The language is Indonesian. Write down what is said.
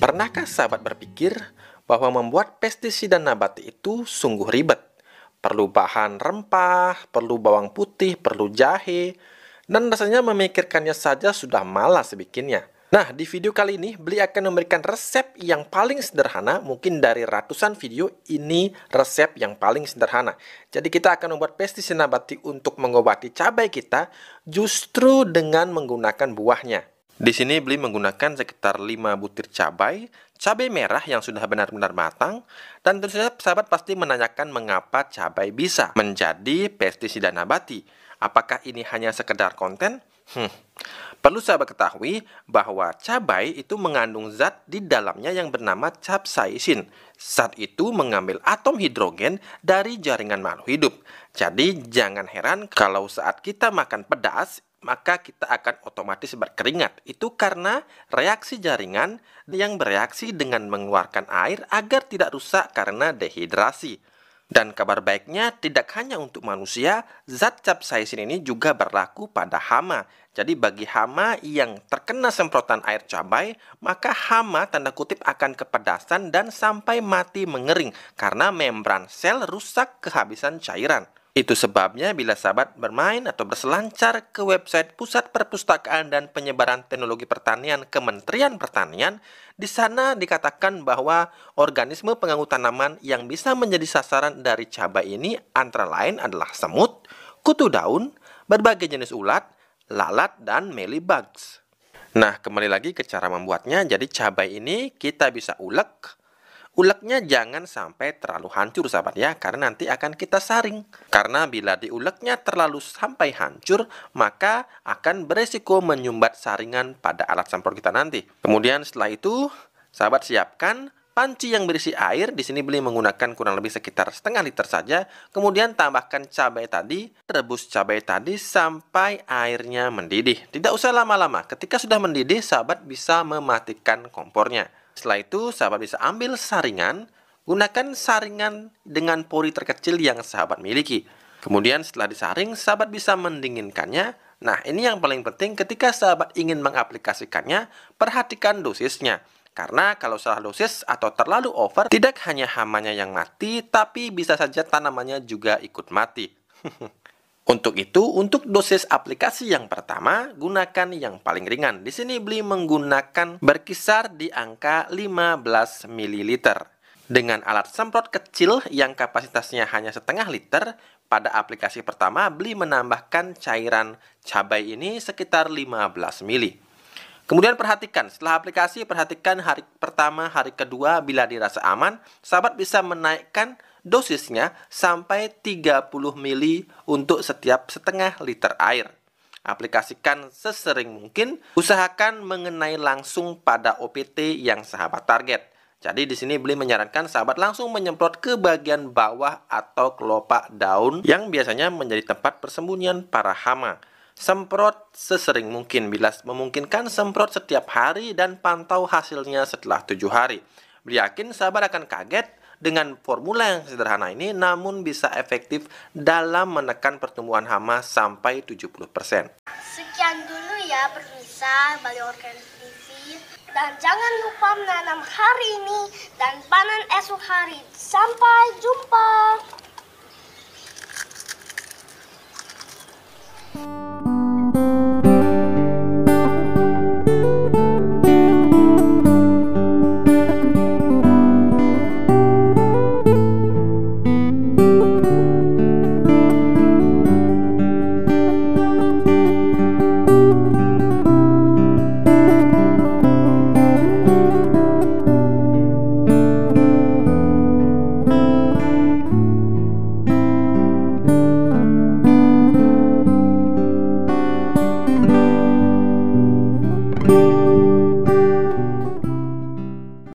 Pernahkah sahabat berpikir bahwa membuat pestisida nabati itu sungguh ribet? Perlu bahan rempah, perlu bawang putih, perlu jahe, dan rasanya memikirkannya saja sudah malas bikinnya. Nah, di video kali ini, Beli akan memberikan resep yang paling sederhana, mungkin dari ratusan video, ini resep yang paling sederhana. Jadi kita akan membuat pestisida nabati untuk mengobati cabai kita, justru dengan menggunakan buahnya. Di sini Beli menggunakan sekitar 5 butir cabai merah yang sudah benar-benar matang, dan tentu saja sahabat pasti menanyakan mengapa cabai bisa menjadi pestisida nabati. Apakah ini hanya sekedar konten? Perlu sahabat ketahui bahwa cabai itu mengandung zat di dalamnya yang bernama capsaicin. Zat itu mengambil atom hidrogen dari jaringan makhluk hidup. Jadi jangan heran kalau saat kita makan pedas, maka kita akan otomatis berkeringat. Itu karena reaksi jaringan yang bereaksi dengan mengeluarkan air agar tidak rusak karena dehidrasi. Dan kabar baiknya, tidak hanya untuk manusia, zat capsaicin ini juga berlaku pada hama. Jadi bagi hama yang terkena semprotan air cabai, maka hama tanda kutip akan kepedasan dan sampai mati mengering karena membran sel rusak kehabisan cairan. Itu sebabnya bila sahabat bermain atau berselancar ke website Pusat Perpustakaan dan Penyebaran Teknologi Pertanian Kementerian Pertanian, di sana dikatakan bahwa organisme pengganggu tanaman yang bisa menjadi sasaran dari cabai ini antara lain adalah semut, kutu daun, berbagai jenis ulat, lalat, dan mealybugs. Nah, kembali lagi ke cara membuatnya. Jadi cabai ini kita bisa ulek. Uleknya jangan sampai terlalu hancur sahabat ya, karena nanti akan kita saring. Karena bila diuleknya terlalu sampai hancur, maka akan beresiko menyumbat saringan pada alat semprot kita nanti. Kemudian setelah itu, sahabat siapkan panci yang berisi air. Di sini Beli menggunakan kurang lebih sekitar setengah liter saja. Kemudian tambahkan cabai tadi, rebus cabai tadi sampai airnya mendidih. Tidak usah lama-lama. Ketika sudah mendidih, sahabat bisa mematikan kompornya. Setelah itu, sahabat bisa ambil saringan, gunakan saringan dengan pori terkecil yang sahabat miliki. Kemudian setelah disaring, sahabat bisa mendinginkannya. Nah, ini yang paling penting ketika sahabat ingin mengaplikasikannya, perhatikan dosisnya. Karena kalau salah dosis atau terlalu over, tidak hanya hamanya yang mati, tapi bisa saja tanamannya juga ikut mati. Untuk itu, untuk dosis aplikasi yang pertama, gunakan yang paling ringan. Di sini Beli menggunakan berkisar di angka 15 ml. Dengan alat semprot kecil yang kapasitasnya hanya setengah liter, pada aplikasi pertama Beli menambahkan cairan cabai ini sekitar 15 ml. Kemudian perhatikan, setelah aplikasi, perhatikan hari pertama, hari kedua, bila dirasa aman, sahabat bisa menaikkan dosisnya sampai 30 ml untuk setiap setengah liter air. Aplikasikan sesering mungkin, usahakan mengenai langsung pada OPT yang sahabat target. Jadi di sini Beli menyarankan sahabat langsung menyemprot ke bagian bawah atau kelopak daun yang biasanya menjadi tempat persembunyian para hama. Semprot sesering mungkin, bila memungkinkan semprot setiap hari dan pantau hasilnya setelah 7 hari. Beli yakin sahabat akan kaget dengan formula yang sederhana ini, namun bisa efektif dalam menekan pertumbuhan hama sampai 70%. Sekian dulu ya pemirsa Bali Organik TV. Dan jangan lupa menanam hari ini dan panen esok hari. Sampai jumpa.